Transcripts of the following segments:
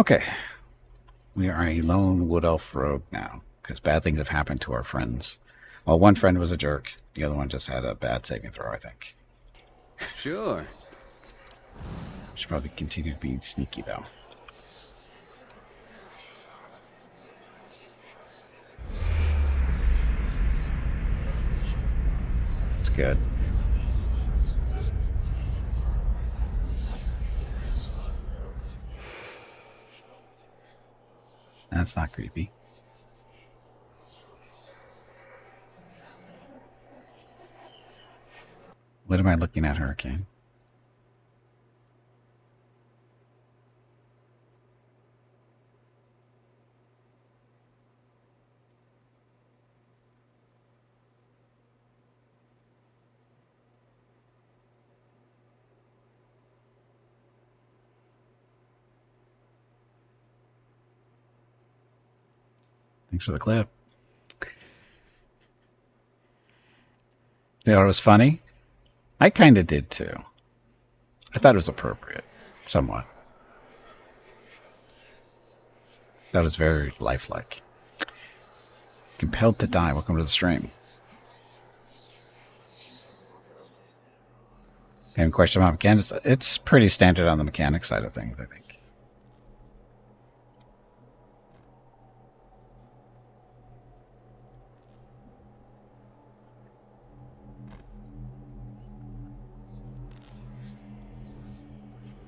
Okay, we are a lone wood elf rogue now because bad things have happened to our friends. Well, one friend was a jerk. The other one just had a bad saving throw, I think. Sure. Should probably continue being sneaky, though. It's good. That's not creepy. What am I looking at, Hurricane? Thanks for the clip. You know what was funny? I kind of did too. I thought it was appropriate, somewhat. That was very lifelike. Compelled to die. Welcome to the stream. And question about mechanics. It's pretty standard on the mechanic side of things, I think.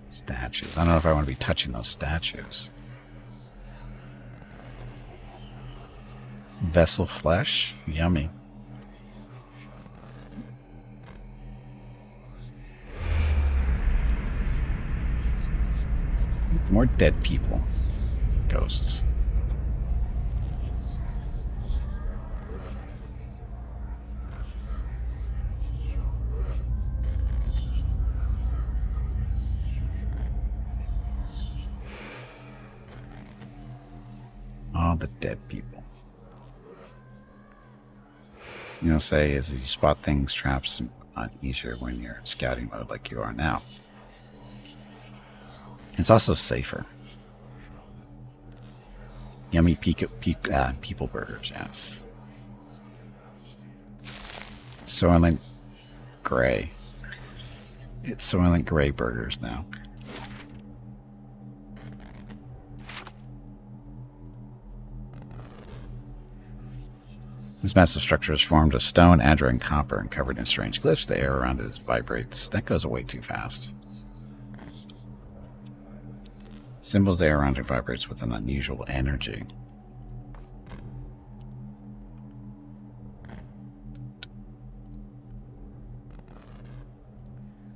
Statues. I don't know if I want to be touching those statues. Vessel flesh? Yummy. More dead people. Ghosts. All the dead people. You know, say as you spot things, traps, and not easier when you're in scouting mode like you are now. It's also safer. Yummy people burgers, yes. Soylent Grey. It's Soylent Grey burgers now. This massive structure is formed of stone, adra, and copper and covered in strange glyphs. The air around it vibrates. That goes away too fast. Symbols the air around it vibrates with an unusual energy.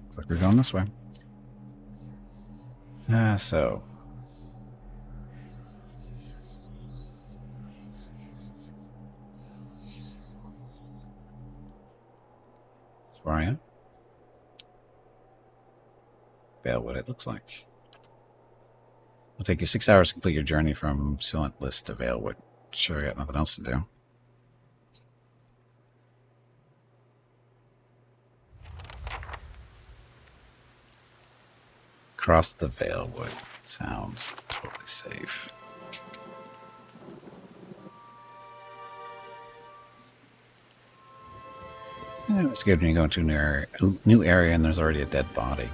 Looks like we're going this way. So. That's where I am. Valewood, it looks like. It'll take you 6 hours to complete your journey from Silent List to Valewood. Sure, I got nothing else to do. Cross the Valewood. Sounds totally safe. Yeah, it's good when you go into a new area and there's already a dead body.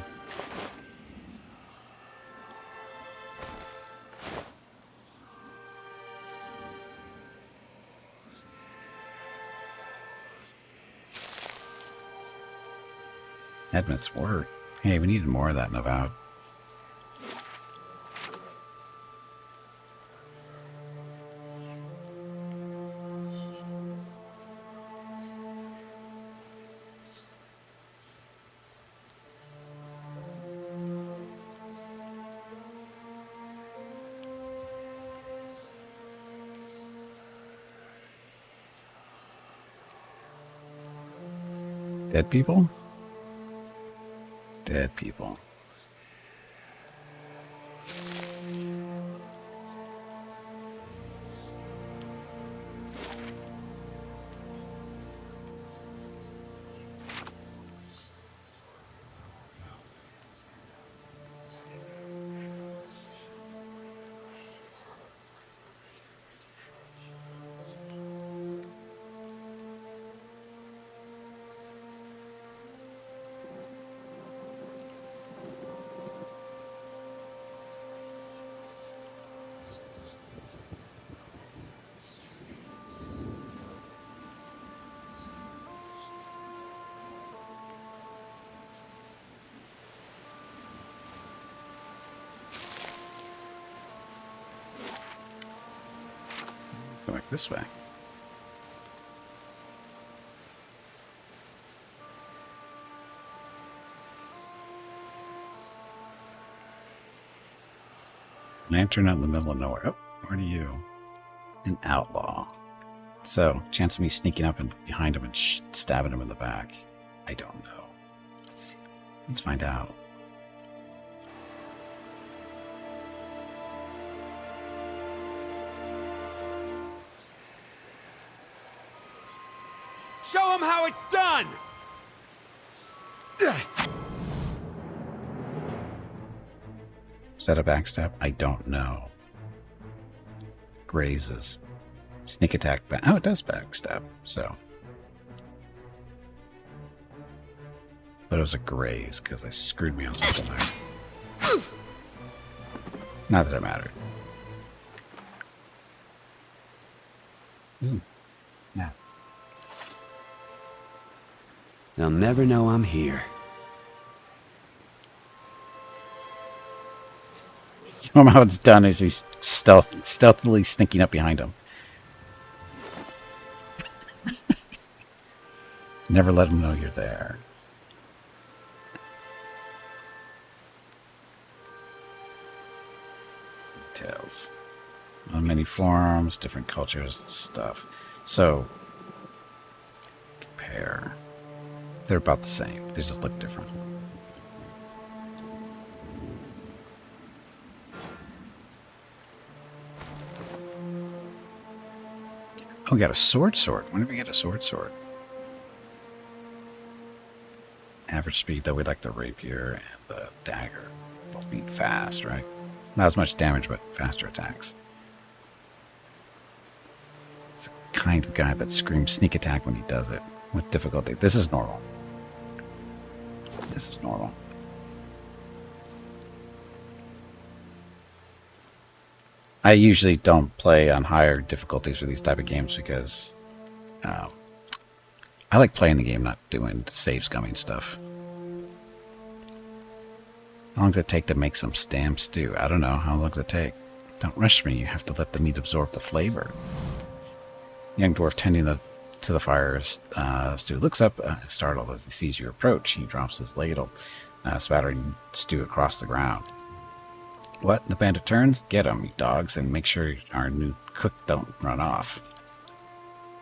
Edmund's word. Hey, we needed more of that in Avowed. Dead people? Dead people. This way. Lantern out in the middle of nowhere. Oh, where are you? An outlaw. So, chance of me sneaking up and behind him and stabbing him in the back. I don't know. Let's find out. Show him how it's done! Is that a backstab? I don't know. Grazes. Sneak attack back. Oh, it does backstab, so. But it was a graze because they screwed me on something there. Not that it mattered. Yeah. They'll never know I'm here. Show him how it's done as he's stealthily sneaking up behind him. Never let him know you're there. Details. On many forums, different cultures, stuff. So, compare. They're about the same. They just look different. Oh, we got a sword. When did we get a sword? Average speed, though, we like the rapier and the dagger. Both being fast, right? Not as much damage, but faster attacks. It's the kind of guy that screams sneak attack when he does it. With difficulty. This is normal. I usually don't play on higher difficulties for these type of games because I like playing the game, not doing save scumming stuff. How long does it take to make some stam stew? I don't know. How long does it take? Don't rush me. You have to let the meat absorb the flavor. Young dwarf tending to the fire stew looks up, startled as he sees you approach. He drops his ladle, spattering stew across the ground. What? The bandit turns? Get him, you dogs, and make sure our new cook don't run off.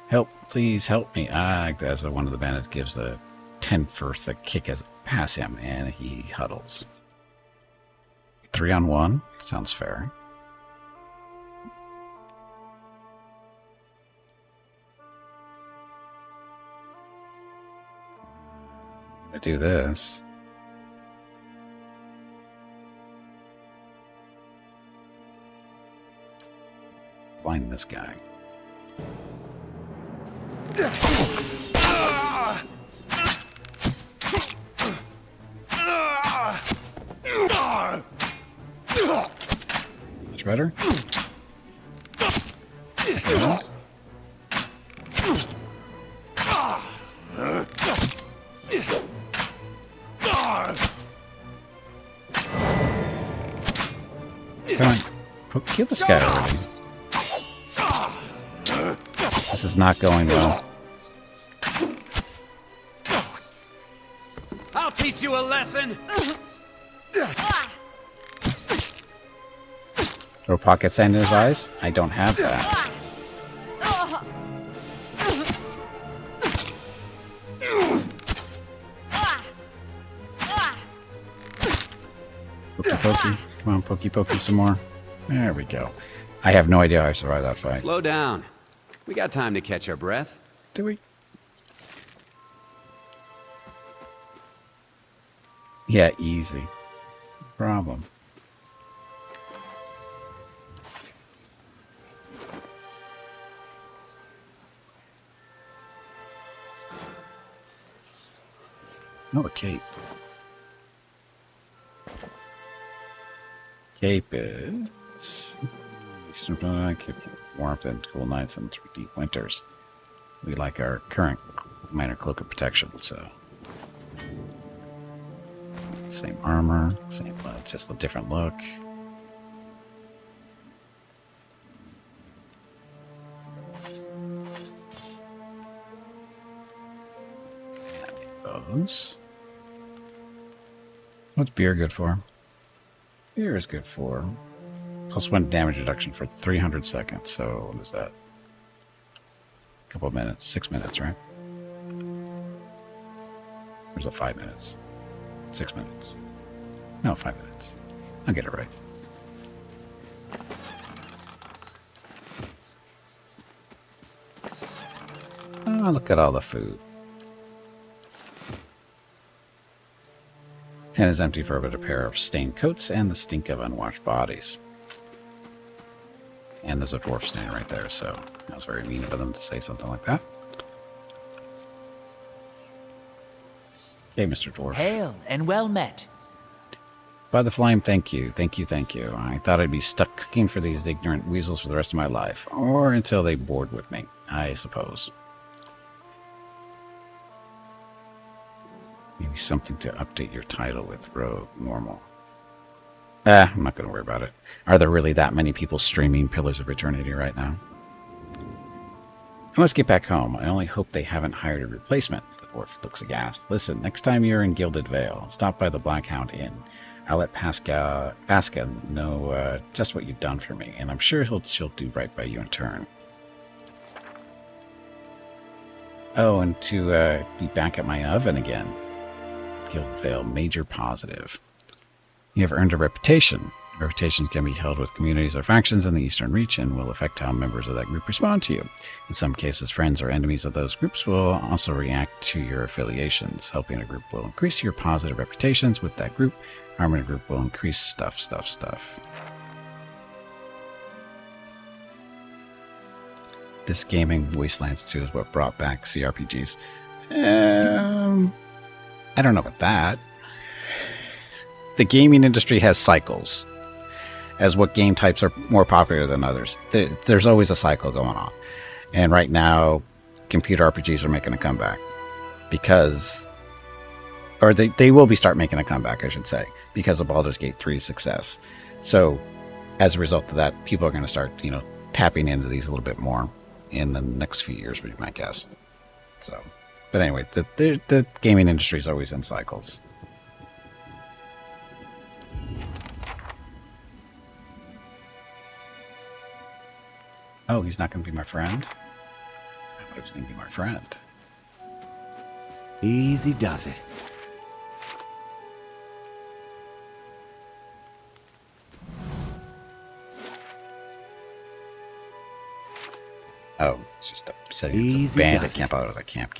Help, please help me. As one of the bandits gives the 10-firth a kick as past him, and he huddles. 3-on-1? Sounds fair. I'm gonna do this. Find this guy. Much better. And come on, kill this guy already. This is not going well. I'll teach you a lesson. Throw pocket sand in his eyes? I don't have that. Pokey pokey. Come on, pokey pokey some more. There we go. I have no idea how I survived that fight. Slow down. We got time to catch our breath. Do we? Yeah, easy. Problem. No, a cape. Cape is... Cape warmth and cool nights and 3 deep winters. We like our current minor cloak of protection, so... Same armor, same, just a different look. those. What's beer good for? Beer is good for +1 damage reduction for 300 seconds. So what is that? A couple of minutes. 6 minutes, right? There's a 5 minutes. 6 minutes. No, 5 minutes. I'll get it right. Oh, look at all the food. Tent is empty for but a pair of stained coats and the stink of unwashed bodies. And there's a dwarf standing right there, so that was very mean of them to say something like that. Hey, Mr. Dwarf. Hail and well met. By the flame, thank you, thank you, thank you. I thought I'd be stuck cooking for these ignorant weasels for the rest of my life, or until they bored with me, I suppose. Maybe something to update your title with, Rogue Normal. I'm not going to worry about it. Are there really that many people streaming Pillars of Eternity right now? I must get back home. I only hope they haven't hired a replacement. The dwarf looks aghast. Listen, next time you're in Gilded Vale, stop by the Blackhound Inn. I'll let Pasca know just what you've done for me, and I'm sure she'll do right by you in turn. Oh, and to be back at my oven again. Gilded Vale, major positive. You have earned a reputation. Reputations can be held with communities or factions in the Eastern Reach and will affect how members of that group respond to you. In some cases, friends or enemies of those groups will also react to your affiliations. Helping a group will increase your positive reputations with that group. Harming a group will increase stuff. This gaming Wastelands 2 is what brought back CRPGs. I don't know about that. The gaming industry has cycles as what game types are more popular than others. There's always a cycle going on. And right now, computer RPGs are making a comeback because, or they will start making a comeback, I should say, because of Baldur's Gate 3's success. So as a result of that, people are going to start, tapping into these a little bit more in the next few years, would be my guess. So, but anyway, the gaming industry is always in cycles. Oh, he's not going to be my friend? I thought he was going to be my friend. Easy does it. Oh, it's just setting it's a Easy bandit does it. camp out of the camp.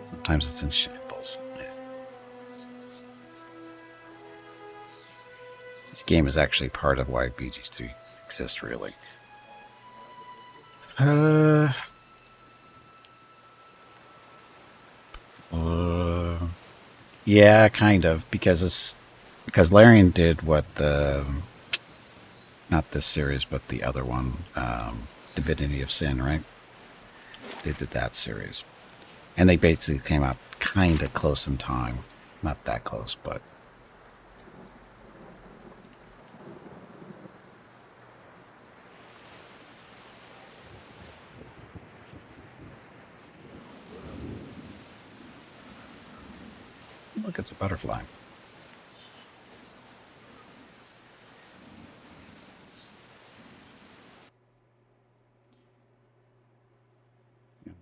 Sometimes it's in shambles. This game is actually part of why BG3 exists, really. Yeah, kind of, because Larian did what not this series, but the other one, Divinity of Sin, right? They did that series. And they basically came out kind of close in time. Not that close, but... Look, it's a butterfly.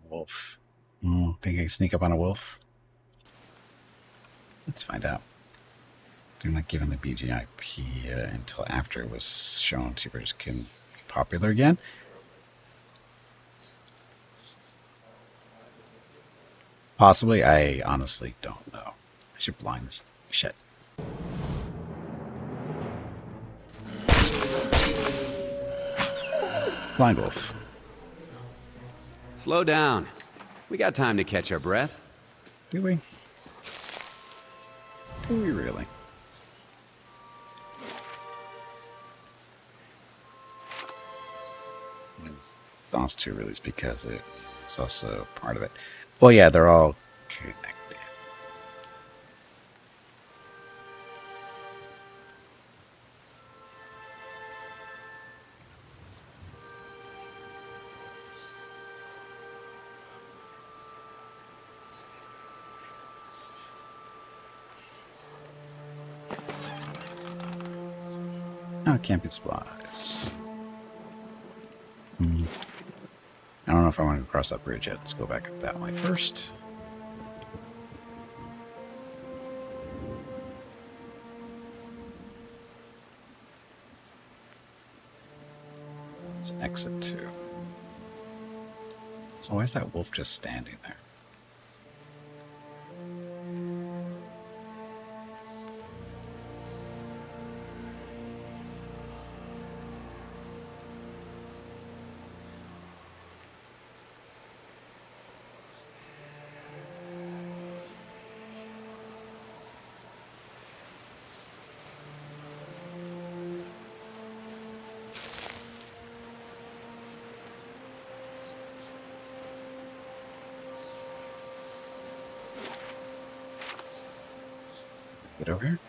Wolf. Think I can sneak up on a wolf? Let's find out. They're not giving the BGIP until after it was shown Seabirds can be popular again. Possibly. I honestly don't know. I should blind this shit. Blind wolf. Slow down. We got time to catch our breath. Do we? Do we really? DOS 2 released because it was also part of it. Well, yeah, they're all connected. Oh, camping supplies. I don't know if I want to cross that bridge yet. Let's go back that way first. Let's exit 2. So why is that wolf just standing there? Get over here.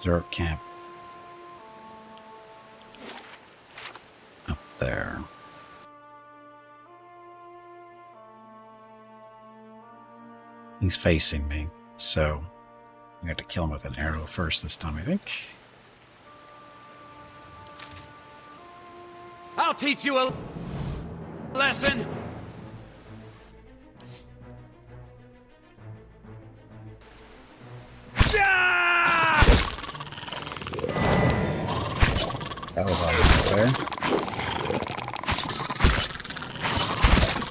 Zerk camp. Up there. He's facing me, so I got to kill him with an arrow first this time, I think. I'll teach you a lesson! That was almost there.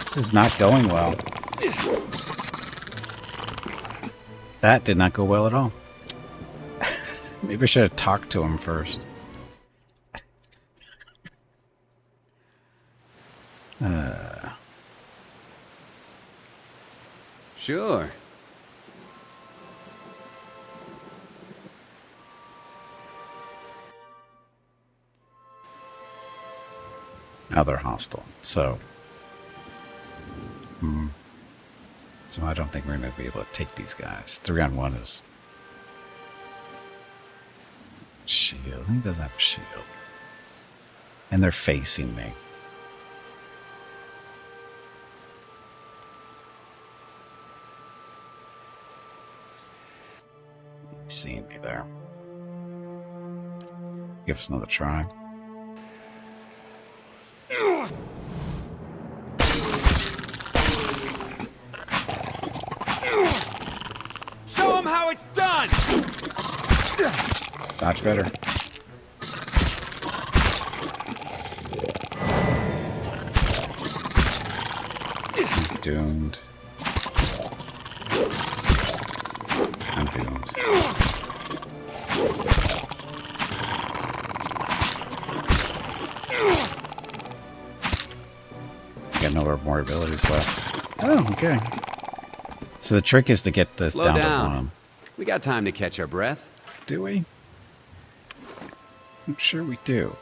This is not going well. That did not go well at all. Maybe I should have talked to him first. Sure. Now they're hostile, so I don't think we're going to be able to take these guys. 3-on-1 is shield. He doesn't have a shield, and they're facing me. He's seeing me there. Give us another try. Show him how it's done! Much better. He's doomed. I'm doomed. Got no more abilities left. Oh, okay. So the trick is to get this Slow down down. to 1. We got time to catch our breath. Do we? I'm sure we do.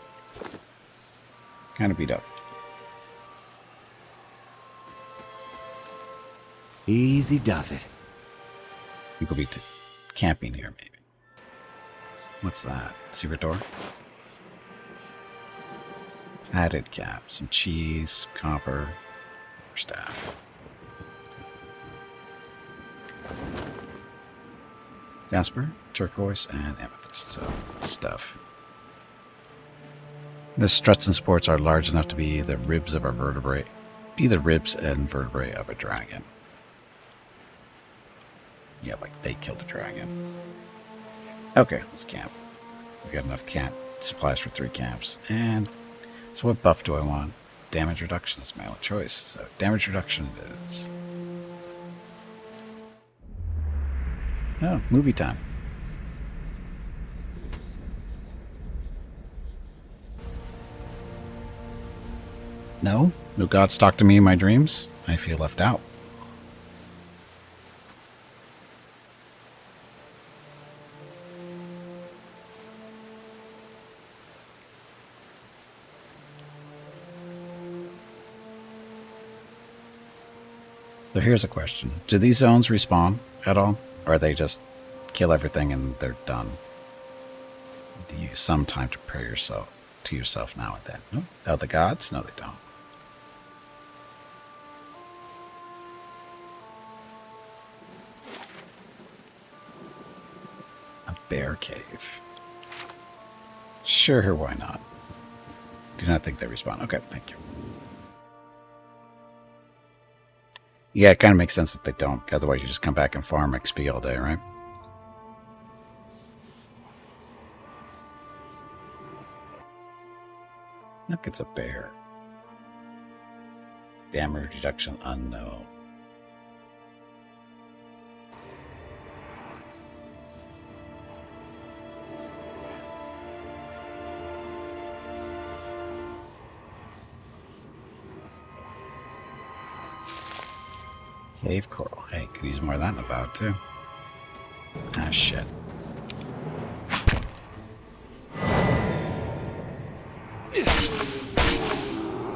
Kind of beat up. Easy does it. I think we'll be camping here, maybe. What's that? Secret door? Added cap. Some cheese, copper, or staff. Jasper, turquoise, and amethyst. So, stuff. The struts and sports are large enough to be the ribs of a vertebrae. Be the ribs and vertebrae of a dragon. Yeah, like they killed a dragon. Okay, let's camp. We got enough camp supplies for 3 camps. And so what buff do I want? Damage reduction is my only choice. So damage reduction it is. Oh, movie time. No? No gods talk to me in my dreams? I feel left out. So here's a question. Do these zones respawn at all? Or they just kill everything and they're done? Do you use some time to pray to yourself now and then? No? Oh, the gods? No, they don't. bear cave. Sure, why not? Do not think they respawn. Okay, thank you. Yeah, it kind of makes sense that they don't. Otherwise, you just come back and farm XP all day, right? Look, it's a bear. Damage reduction unknown. Cave coral. Hey, could use more of that in about too. Ah, shit.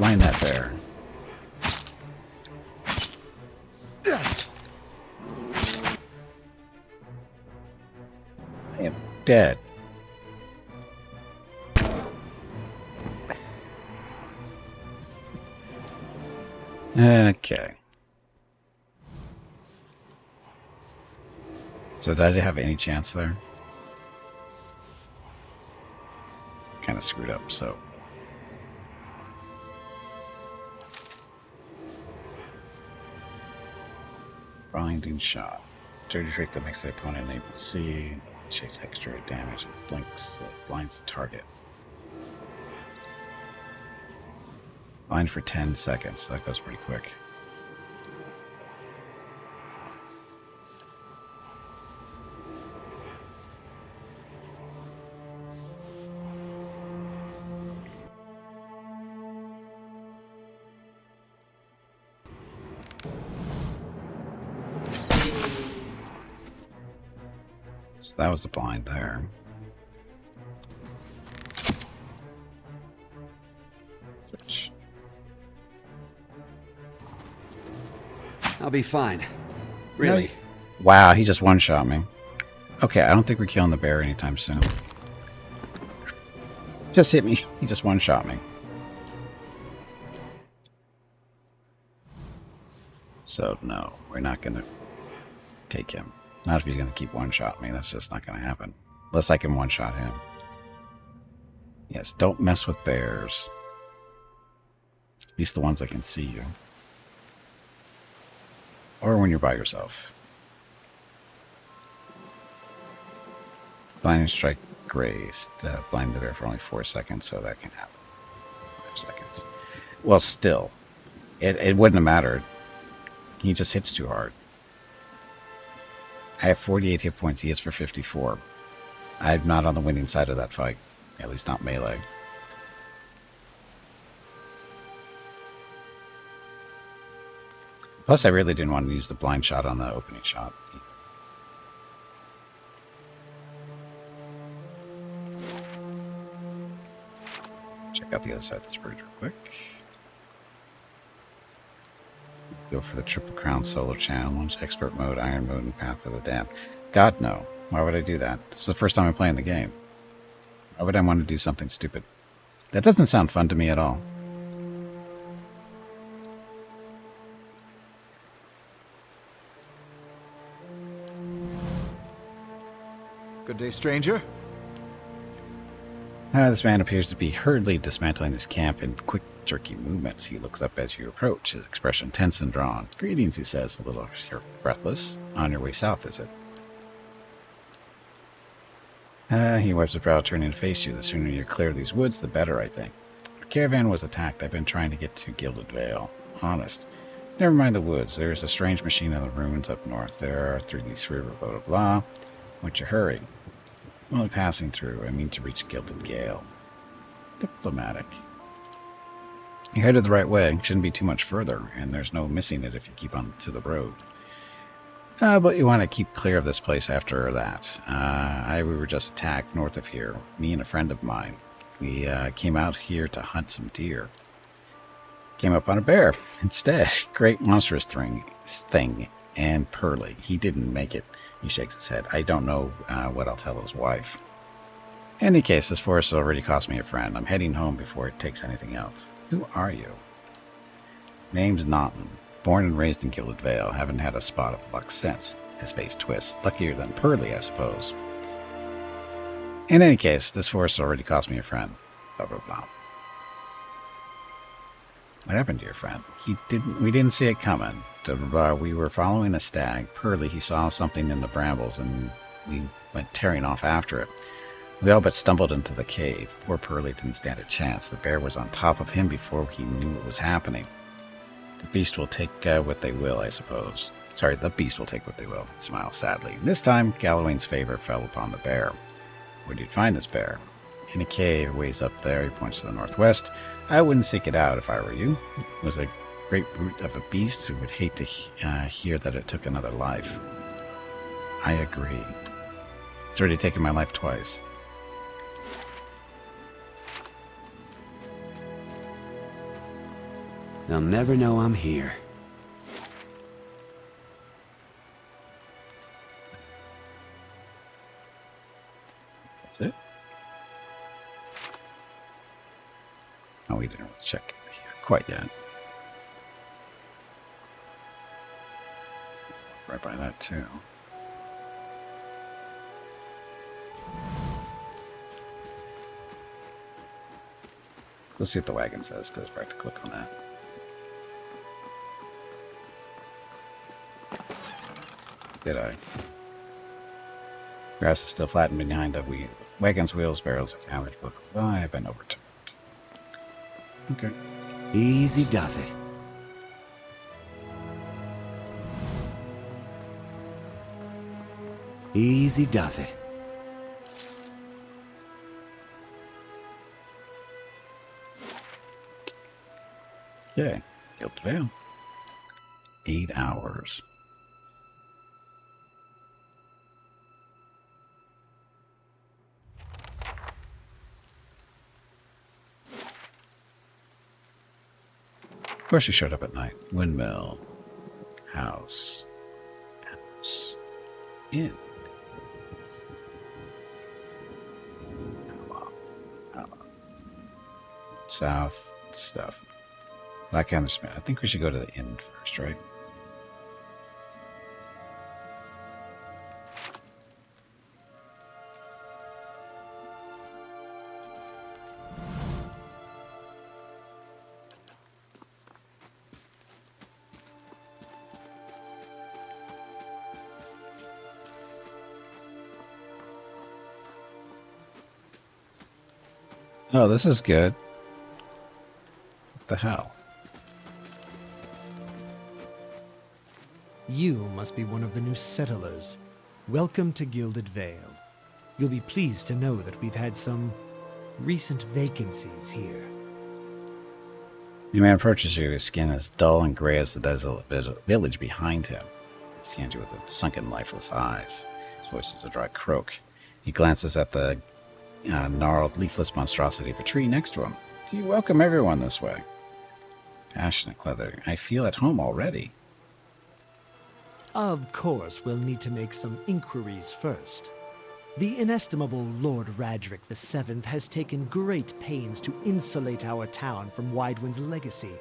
Line that bear. I am dead. Okay. So did I have any chance there? Kind of screwed up, so. Blinding shot. Dirty trick that makes the opponent unable to see. Shakes extra damage and blinks, blinds the target. Blind for 10 seconds, so that goes pretty quick. So that was the blind there. Switch. I'll be fine. Really. Wow, he just one-shot me. Okay, I don't think we're killing the bear anytime soon. Just hit me. He just one-shot me. So, no, we're not going to take him. Not if he's going to keep one-shot me. That's just not going to happen. Unless I can one-shot him. Yes, don't mess with bears. At least the ones that can see you. Or when you're by yourself. Blinding strike grazed. Blind the bear for only 4 seconds, so that can happen. 5 seconds. Well, still. It wouldn't have mattered. He just hits too hard. I have 48 hit points. He hits for 54. I'm not on the winning side of that fight. At least not melee. Plus, I really didn't want to use the blind shot on the opening shot. Check out the other side of this bridge real quick. Go for the Triple Crown solo challenge, expert mode, iron mode, and Path of the Damned. God, no. Why would I do that? This is the first time I'm playing the game. Why would I want to do something stupid? That doesn't sound fun to me at all. Good day, stranger. This man appears to be hurriedly dismantling his camp in quick, jerky movements. He looks up as you approach, his expression tense and drawn. Greetings, he says, a little breathless. On your way south, is it? He wipes a brow, turning to face you. The sooner you're clear of these woods, the better, I think. Our caravan was attacked. I've been trying to get to Gilded Vale. Honest. Never mind the woods. There is a strange machine in the ruins up north. There are through these river, blah, blah, blah. What's your hurry? Only passing through. I mean to reach Gilded Gale. Diplomatic. You're headed the right way. Shouldn't be too much further, and there's no missing it if you keep on to the road. But you want to keep clear of this place after that. We were just attacked north of here. Me and a friend of mine. We came out here to hunt some deer. Came up on a bear instead. Great monstrous thing. And Pearly. He didn't make it. He shakes his head. I don't know what I'll tell his wife. In any case, this forest already cost me a friend. I'm heading home before it takes anything else. Who are you? Name's Naughton. Born and raised in Gilded Vale. Haven't had a spot of luck since. His face twists. Luckier than Pearly, I suppose. In any case, this forest already cost me a friend. Blah, blah, blah. What happened to your friend? We didn't see it coming. We were following a stag. Pearly, he saw something in the brambles, and we went tearing off after it. We all but stumbled into the cave. Poor Pearly didn't stand a chance. The bear was on top of him before he knew what was happening. The beast will take what they will, I suppose. Sorry, the beast will take what they will. He smiled sadly. This time, Galawain's favor fell upon the bear. Where did you find this bear? In a cave, ways up there. He points to the northwest. I wouldn't seek it out if I were you. It was a great brute of a beast who would hate to hear that it took another life. I agree. It's already taken my life twice. They'll never know I'm here. That's it? Oh, we didn't really check here quite yet. Right by that, too. Let's see what the wagon says, because I have to click on that. Did I? Grass is still flattened behind the wagon's wheels, barrels of cabbage, but I've been overturned. Okay. Easy does it. Easy does it. Okay. Gilded Vale. 8 hours. Of course, you showed up at night. Windmill. House. Inn. South stuff. Blackhammer Smith. I think we should go to the inn first, right? Oh, this is good. What the hell? You must be one of the new settlers. Welcome to Gilded Vale. You'll be pleased to know that we've had some recent vacancies here. The man approaches you, his skin as dull and gray as the desolate village behind him. He scans you with sunken, lifeless eyes. His voice is a dry croak. He glances at the gnarled, leafless monstrosity of a tree next to him. Do you welcome everyone this way? Passionate Cleather. I feel at home already. Of course, we'll need to make some inquiries first. The inestimable Lord Radric VII has taken great pains to insulate our town from Widewind's legacy.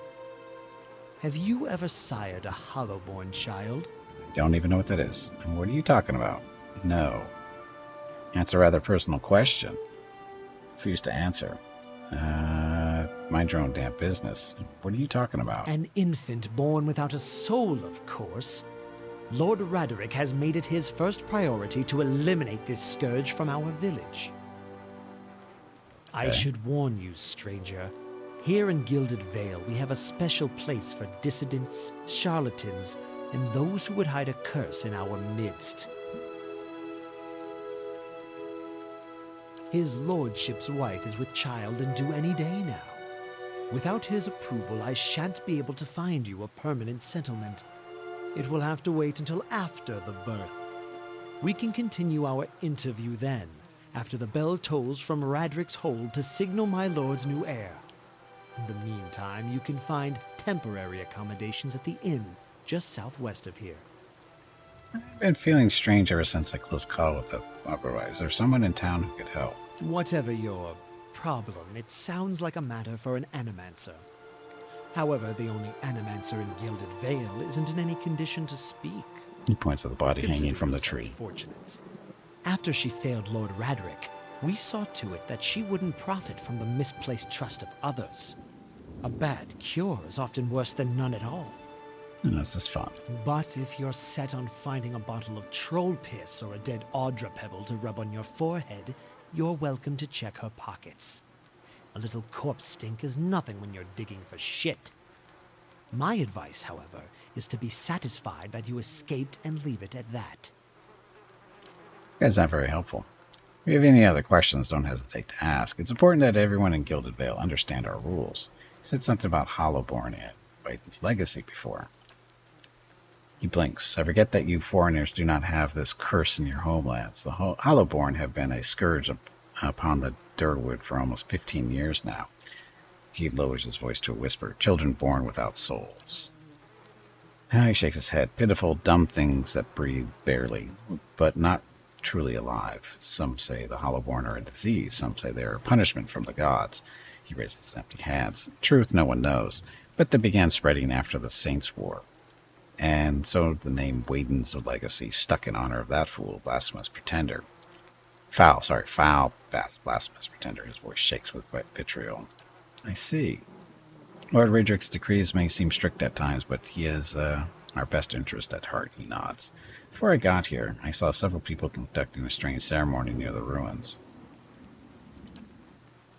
Have you ever sired a Hollowborn child? I don't even know what that is. And what are you talking about? No. That's a rather personal question. Refuse to answer. Mind your own damn business. What are you talking about? An infant born without a soul, of course. Lord Raderick has made it his first priority to eliminate this scourge from our village. I should warn you, stranger. Here in Gilded Vale, we have a special place for dissidents, charlatans, and those who would hide a curse in our midst. His lordship's wife is with child and due any day now. Without his approval, I shan't be able to find you a permanent settlement. It will have to wait until after the birth. We can continue our interview then, after the bell tolls from Radric's hold to signal my lord's new heir. In the meantime, you can find temporary accommodations at the inn just southwest of here. I've been feeling strange ever since that close call with the Opera. Is there someone in town who could help? Whatever your problem, it sounds like a matter for an animancer. However, the only animancer in Gilded Vale isn't in any condition to speak. He points to the body hanging from the Consider tree. yourself fortunate. After she failed Lord Radric, We saw to it that she wouldn't profit from the misplaced trust of others. A bad cure is often worse than none at all. This is fun. But if you're set on finding a bottle of troll piss or a dead Audra pebble to rub on your forehead, you're welcome to check her pockets. A little corpse stink is nothing when you're digging for shit. My advice, however, is to be satisfied that you escaped and leave it at that. This guy's not very helpful. If you have any other questions, don't hesitate to ask. It's important that everyone in Gilded Vale understand our rules. He said something about Hollowborn in Waiden's legacy before. He blinks. I forget that you foreigners do not have this curse in your homelands. The Hollowborn have been a scourge upon the Durwood for almost 15 years now. He lowers his voice to a whisper. Children born without souls. He shakes his head. Pitiful, dumb things that breathe barely, but not truly alive. Some say the Hollowborn are a disease. Some say they are a punishment from the gods. He raises his empty hands. Truth no one knows, but they began spreading after the Saints' War. And so the name Waiden's legacy stuck in honor of that fool, blasphemous pretender. Foul blasphemous pretender. His voice shakes with vitriol. I see. Lord Radric's decrees may seem strict at times, but he has our best interest at heart, he nods. Before I got here, I saw several people conducting a strange ceremony near the ruins.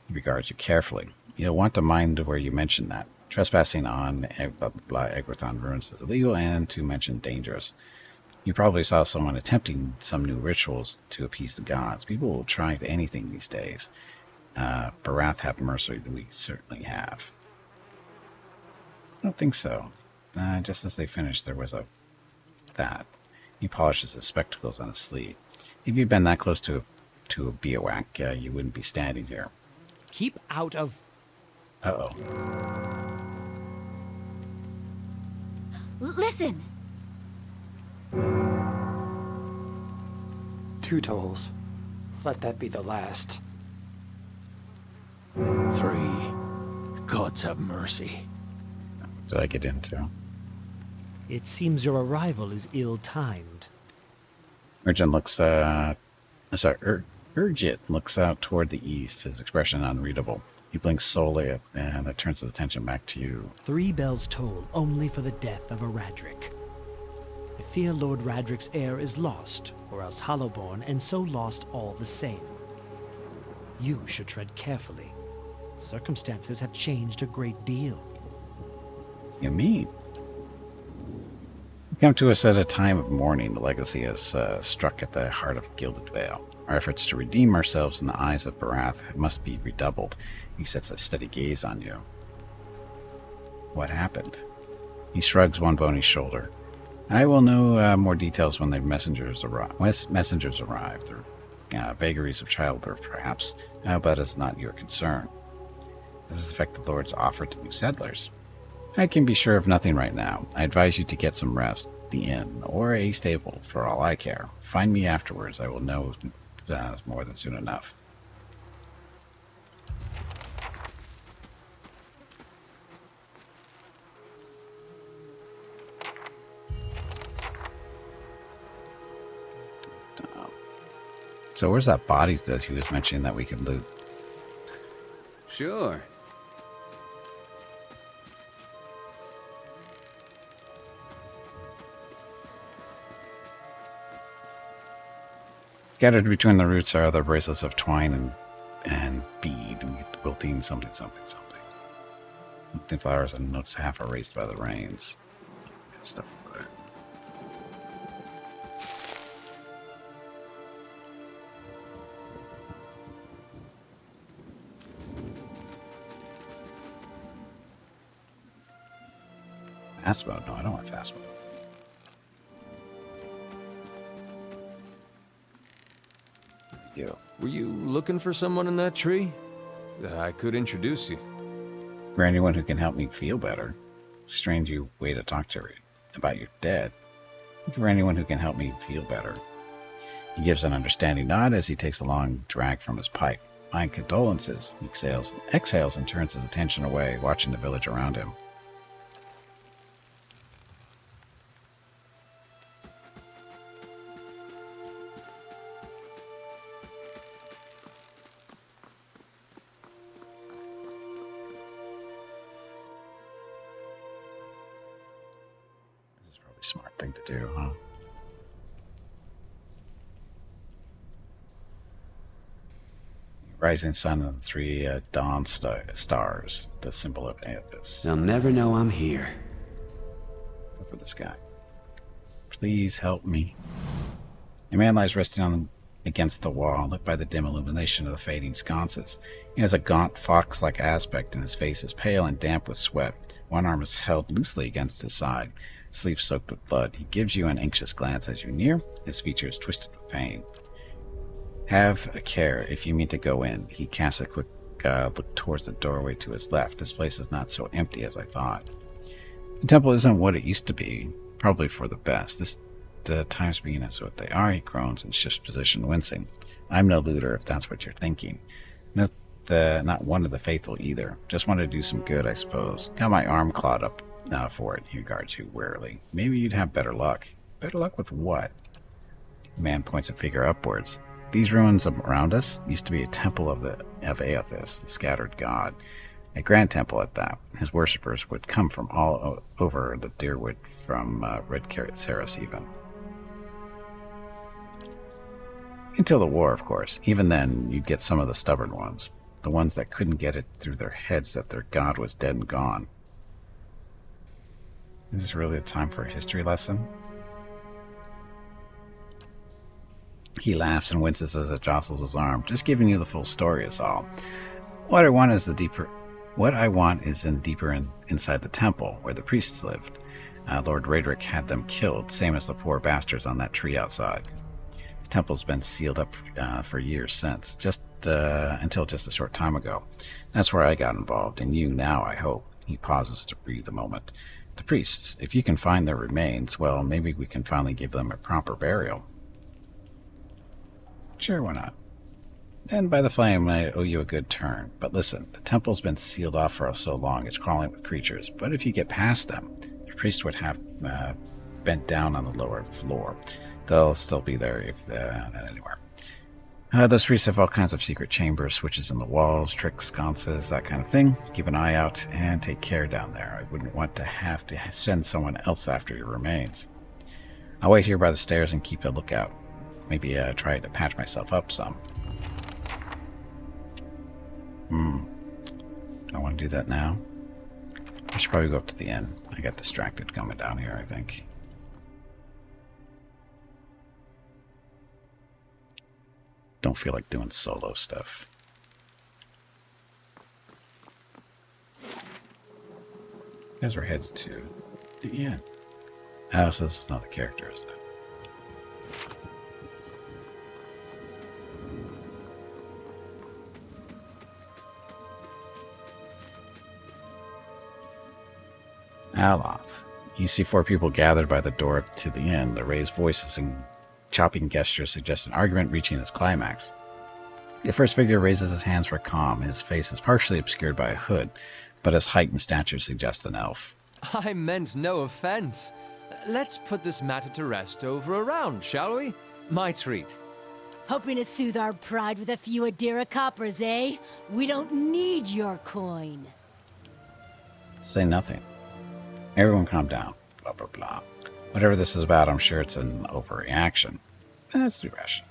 He regards you carefully. You'll want to mind where you mention that. Trespassing on Egberthon ruins is illegal and, to mention, dangerous. You probably saw someone attempting some new rituals to appease the gods. People will try anything these days. Barath have mercy, we certainly have. I don't think so. Just as they finished, there was that. He polishes his spectacles on his sleeve. If you'd been that close to a biowac, you wouldn't be standing here. Keep out of... Uh-oh. Listen! 2 tolls. Let that be the last. 3. Gods have mercy. What did I get into? It seems your arrival is ill-timed. Urgent looks, Urgit looks out toward the east, his expression unreadable. He blinks solely and it turns his attention back to you. 3 bells toll only for the death of a Radric. I fear Lord Radric's heir is lost, or else Hollowborn, and so lost all the same. You should tread carefully. Circumstances have changed a great deal. You mean? We come to us at a time of mourning. The legacy has struck at the heart of Gilded Vale. Our efforts to redeem ourselves in the eyes of Barath must be redoubled. He sets a steady gaze on you. What happened? He shrugs one bony shoulder. I will know more details when the messengers arrive. Or vagaries of childbirth, perhaps, but it's not your concern. Does this affect the Lord's offer to new settlers? I can be sure of nothing right now. I advise you to get some rest, the inn, or a stable, for all I care. Find me afterwards. I will know more than soon enough. So where's that body that he was mentioning that we could loot? Sure. Scattered between the roots are other bracelets of twine and bead, quilting something. Wilting flowers and notes half erased by the rains. Good stuff over there. Fast mode? No, I don't want fast mode. You. Were you looking for someone in that tree? I could introduce you. For anyone who can help me feel better. Strange way to talk to her about your dead. For anyone who can help me feel better. He gives an understanding nod as he takes a long drag from his pipe. My condolences. He exhales and turns his attention away, watching the village around him. do, huh? Rising sun and the three dawn stars, the symbol of Aethys. They'll never know I'm here. Look for this guy. Please help me. A man lies resting against the wall, lit by the dim illumination of the fading sconces. He has a gaunt, fox-like aspect, and his face is pale and damp with sweat. One arm is held loosely against his side, sleeve soaked with blood. He gives you an anxious glance as you near, his features twisted with pain. Have a care if you mean to go in. He casts a quick look towards the doorway to his left. This place is not so empty as I thought. The temple isn't what it used to be, probably for the best. The times being as what they are, he groans and shifts position, wincing. I'm no looter, if that's what you're thinking. Not one of the faithful either. Just wanted to do some good, I suppose. Got my arm clawed up for it. He regards you warily. Maybe you'd have better luck. Better luck with what? The man points a finger upwards. These ruins around us used to be a temple of Aethys, the scattered god. A grand temple at that. His worshippers would come from all over the Dyrwood, from Red Saris even. Until the war, of course. Even then, you'd get some of the stubborn ones. The ones that couldn't get it through their heads that their god was dead and gone. Is this really a time for a history lesson? He laughs and winces as it jostles his arm. Just giving you the full story is all. What I want is inside the temple, where the priests lived. Lord Raedric had them killed, same as the poor bastards on that tree outside. The temple's been sealed up for years since, until just a short time ago. That's where I got involved, and you now, I hope. He pauses to breathe a moment. The priests, if you can find their remains, well, maybe we can finally give them a proper burial. Sure, why not? Then by the flame, I owe you a good turn. But listen, the temple's been sealed off for so long, it's crawling with creatures. But if you get past them, the priest would have bent down on the lower floor. They'll still be there if not anywhere. Those priests have all kinds of secret chambers, switches in the walls, tricks, sconces, that kind of thing. Keep an eye out and take care down there. I wouldn't want to have to send someone else after your remains. I'll wait here by the stairs and keep a lookout. Maybe try to patch myself up some. Do I want to do that now? I should probably go up to the inn. I got distracted coming down here, I think. Don't feel like doing solo stuff. Guys, we're headed to the inn. Oh, so this is not the character, isn't it? Aloth. You see 4 people gathered by the door to the inn. Their raised voices and chopping gestures suggest an argument reaching its climax. The first figure raises his hands for calm. His face is partially obscured by a hood, but his height and stature suggest an elf. I meant no offense. Let's put this matter to rest over a round, shall we? My treat. Hoping to soothe our pride with a few Adira coppers, eh? We don't need your coin. Say nothing. Everyone calm down. Blah, blah, blah. Whatever this is about, I'm sure it's an overreaction. That's irrational.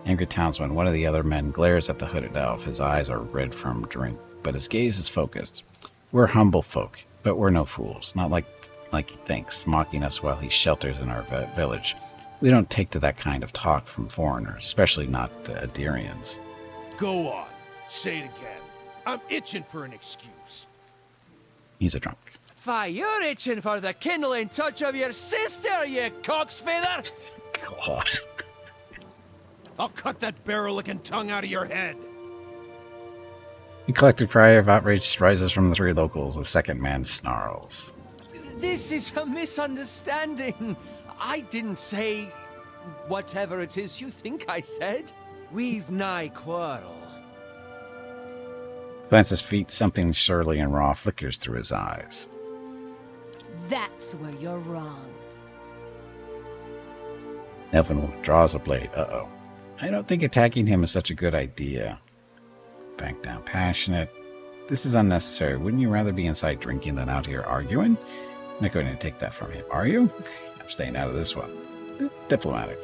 Angry townsman, one of the other men, glares at the hooded elf. His eyes are red from drink, but his gaze is focused. We're humble folk, but we're no fools. Not like he thinks, mocking us while he shelters in our village. We don't take to that kind of talk from foreigners, especially not Adirians. Go on. Say it again. I'm itching for an excuse. He's a drunk. Fie, you're itching for the kindling touch of your sister, you cock's feather! God. I'll cut that barrel-licking tongue out of your head. A collective cry of outrage rises from the 3 locals. The second man snarls. This is a misunderstanding. I didn't say whatever it is you think I said. We've nigh quarrel. Glances feet, something surly and raw flickers through his eyes. That's where you're wrong. Elfin draws a blade. Uh-oh. I don't think attacking him is such a good idea. Back down, passionate. This is unnecessary. Wouldn't you rather be inside drinking than out here arguing? not going to take that from him, are you? I'm staying out of this one. Diplomatic.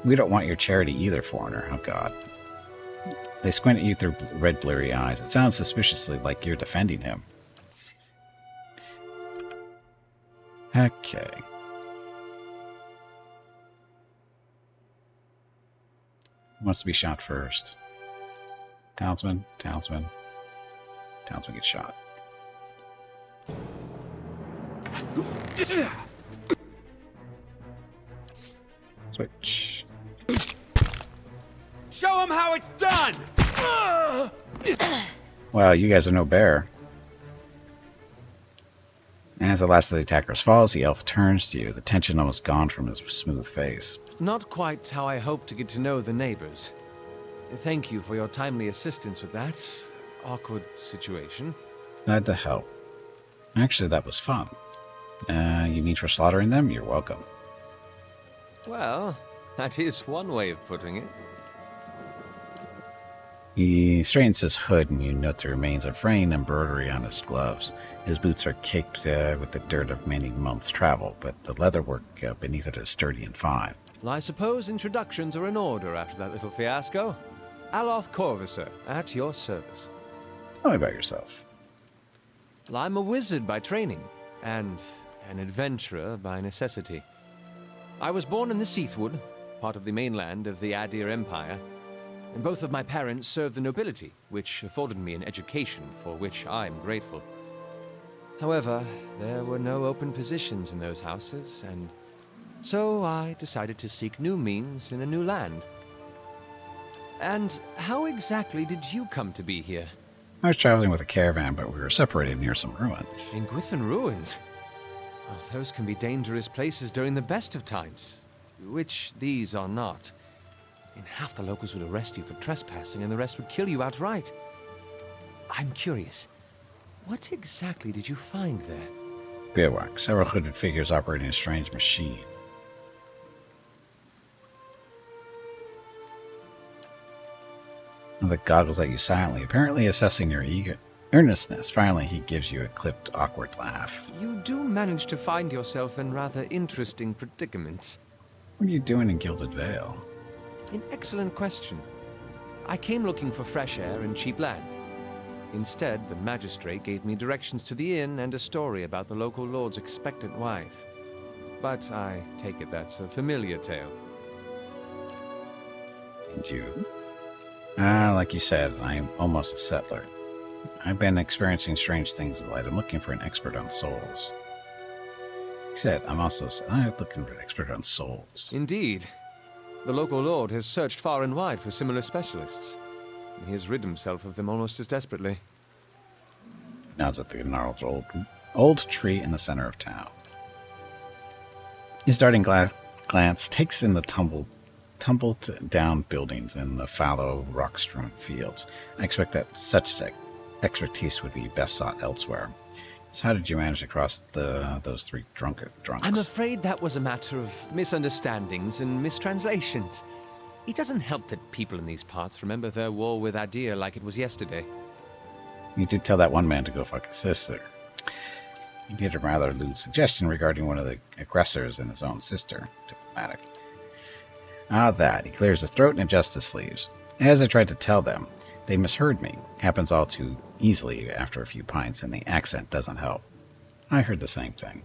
We don't want your charity either, foreigner. Oh, God. They squint at you through red, blurry eyes. It sounds suspiciously like you're defending him. Okay. Who wants to be shot first? Townsman, Townsman. Townsman gets shot. Switch. Show him how it's done! Wow, you guys are no bear. As the last of the attackers falls, the elf turns to you, the tension almost gone from his smooth face. Not quite how I hoped to get to know the neighbors. Thank you for your timely assistance with that awkward situation. Glad to help. Actually, that was fun. You need for slaughtering them? You're welcome. Well, that is one way of putting it. He straightens his hood, and you note the remains of fraying embroidery on his gloves. His boots are caked with the dirt of many months' travel, but the leatherwork beneath it is sturdy and fine. Well, I suppose introductions are in order after that little fiasco. Aloth Corvisor, at your service. Tell me about yourself. Well, I'm a wizard by training, and an adventurer by necessity. I was born in the Seathwood, part of the mainland of the Adir Empire, and both of my parents served the nobility, which afforded me an education for which I'm grateful. However, there were no open positions in those houses, and so I decided to seek new means in a new land. And how exactly did you come to be here? I was traveling with a caravan, but we were separated near some ruins. In Gwithan Ruins? Well, those can be dangerous places during the best of times, which these are not. In half the locals would arrest you for trespassing, and the rest would kill you outright. I'm curious, what exactly did you find there? Bivouac, several hooded figures operating a strange machine. One that goggles at you silently, apparently assessing your earnestness. Finally, he gives you a clipped, awkward laugh. You do manage to find yourself in rather interesting predicaments. What are you doing in Gilded Vale? An excellent question. I came looking for fresh air and cheap land. Instead, the magistrate gave me directions to the inn and a story about the local lord's expectant wife. But I take it that's a familiar tale. And you? Like you said, I am almost a settler. I've been experiencing strange things of late. I'm looking for an expert on souls. He said, I'm looking for an expert on souls. Indeed. The local lord has searched far and wide for similar specialists. And he has rid himself of them almost as desperately. Nods at the gnarled old tree in the center of town. His darting glance takes in the tumbled down buildings and the fallow, rock-strewn fields. I expect that such expertise would be best sought elsewhere. So how did you manage to cross those three drunks? I'm afraid that was a matter of misunderstandings and mistranslations. It doesn't help that people in these parts remember their war with Adir like it was yesterday. You did tell that one man to go fuck his sister. He did a rather lewd suggestion regarding one of the aggressors and his own sister. Diplomatic. That. He clears his throat and adjusts his sleeves. As I tried to tell them, they misheard me. Happens all too easily after a few pints, and the accent doesn't help. I heard the same thing.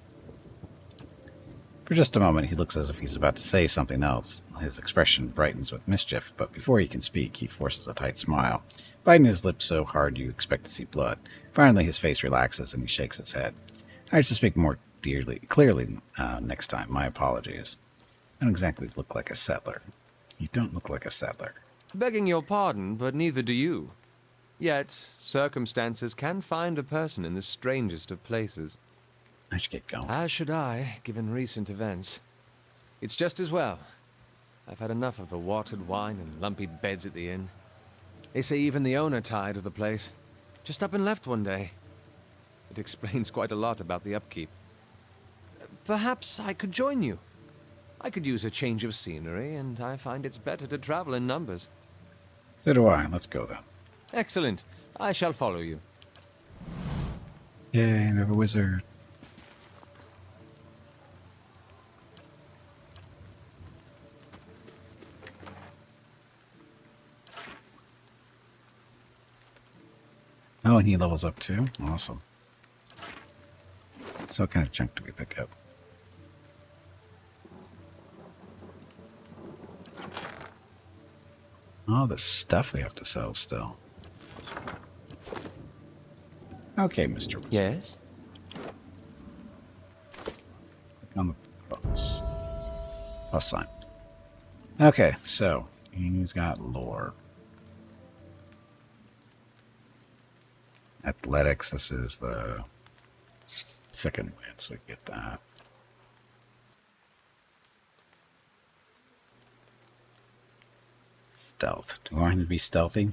For just a moment, he looks as if he's about to say something else. His expression brightens with mischief, but before he can speak, he forces a tight smile, biting his lips so hard you expect to see blood. Finally, his face relaxes, and he shakes his head. I have to speak more clearly next time. My apologies. I don't exactly look like a settler. You don't look like a settler. Begging your pardon, but neither do you. Yet, circumstances can find a person in the strangest of places. I should get going. As should I, given recent events. It's just as well. I've had enough of the watered wine and lumpy beds at the inn. They say even the owner tired of the place. Just up and left one day. It explains quite a lot about the upkeep. Perhaps I could join you. I could use a change of scenery, and I find it's better to travel in numbers. So do I. Let's go then. Excellent. I shall follow you. Yay, we have a wizard. Oh, and he levels up too? Awesome. So what kind of junk do we pick up? Oh, the stuff we have to sell still. Okay, Mr. Wizard. Yes? Click on the plus sign. Okay, so he's got lore. Athletics, this is the second win, so we get that. Stealth. Do I want him to be stealthy?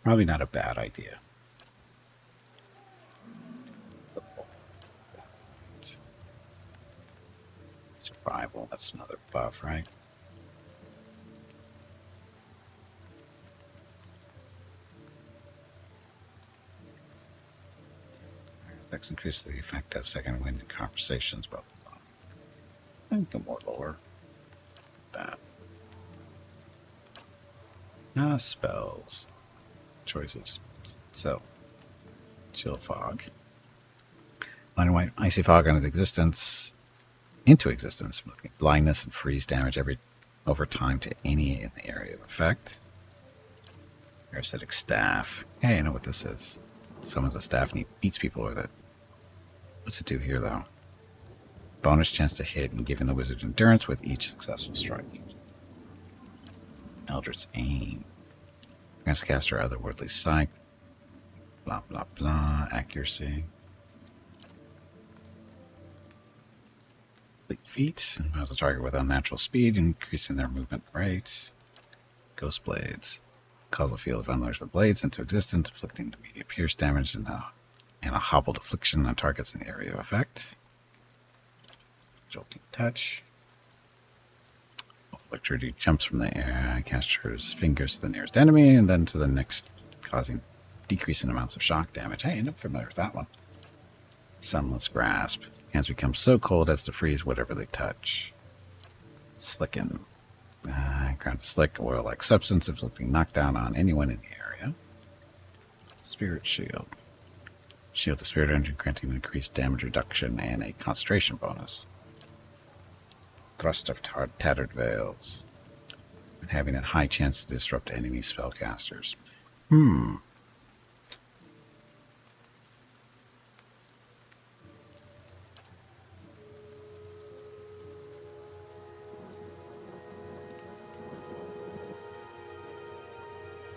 Probably not a bad idea. Survival, that's another buff, right? Effects increase the effect of second wind in conversations, blah, blah, blah. And go more lower. That. Spells. Choices. So, chill fog. Blind white icy fog into existence, blindness and freeze damage over time to any in the area of effect. Parasitic staff. Hey, I know what this is. Summons a staff and he beats people with it. What's it do here, though? Bonus chance to hit and giving the wizard endurance with each successful strike. Eldritch aim. Grants caster otherworldly sight. Blah, blah, blah. Accuracy. Complete feat. Allows the target with unnatural speed, increasing their movement rate. Ghost blades. Cause a field of unleashed blades into existence, inflicting immediate pierce damage and a hobbled affliction on targets in the area of effect. Jolting touch. Electricity jumps from the air, caster's fingers to the nearest enemy, and then to the next, causing decreasing amounts of shock damage. Hey, I'm familiar with that one. Sunless grasp. Hands become so cold as to freeze whatever they touch. Slicken. Ground slick, oil-like substance, inflicting knockdown on anyone in the area. Spirit shield. Shield the spirit energy, granting increased damage reduction and a concentration bonus. Thrust of tattered veils. And having a high chance to disrupt enemy spellcasters.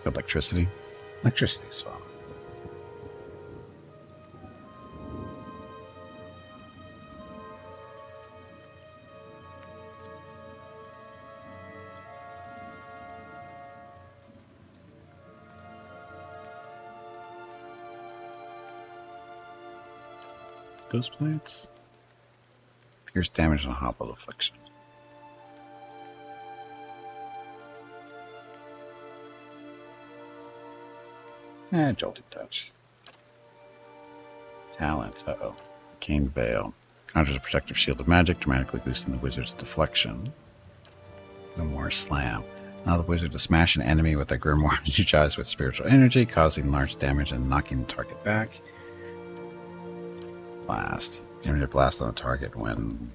Electricity. Electricity is fun. Ghost blades. Pierce damage and hobbled affliction. Jolted touch. Talent. Uh-oh. Arcane Veil. Conjures a protective shield of magic, dramatically boosting the wizard's deflection. Grimoire Slam. Allow the wizard to smash an enemy with a grimoire energized with spiritual energy, causing large damage and knocking the target back. Blast. Generate a blast on the target when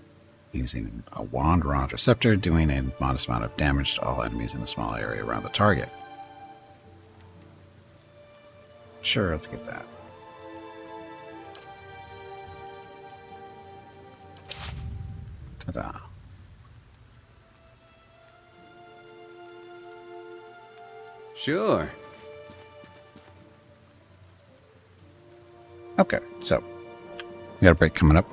using a wand, rod, or scepter, doing a modest amount of damage to all enemies in a small area around the target. Sure, let's get that. Ta-da. Sure. Okay, so we got a break coming up.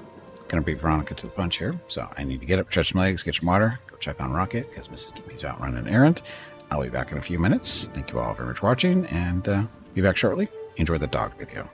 Gonna beat Veronica to the punch here, so I need to get up, stretch my legs, get some water, go check on Rocket because Mrs. Gimmy's out running an errand. I'll be back in a few minutes. Thank you all very much for watching, and be back shortly. Enjoy the dog video.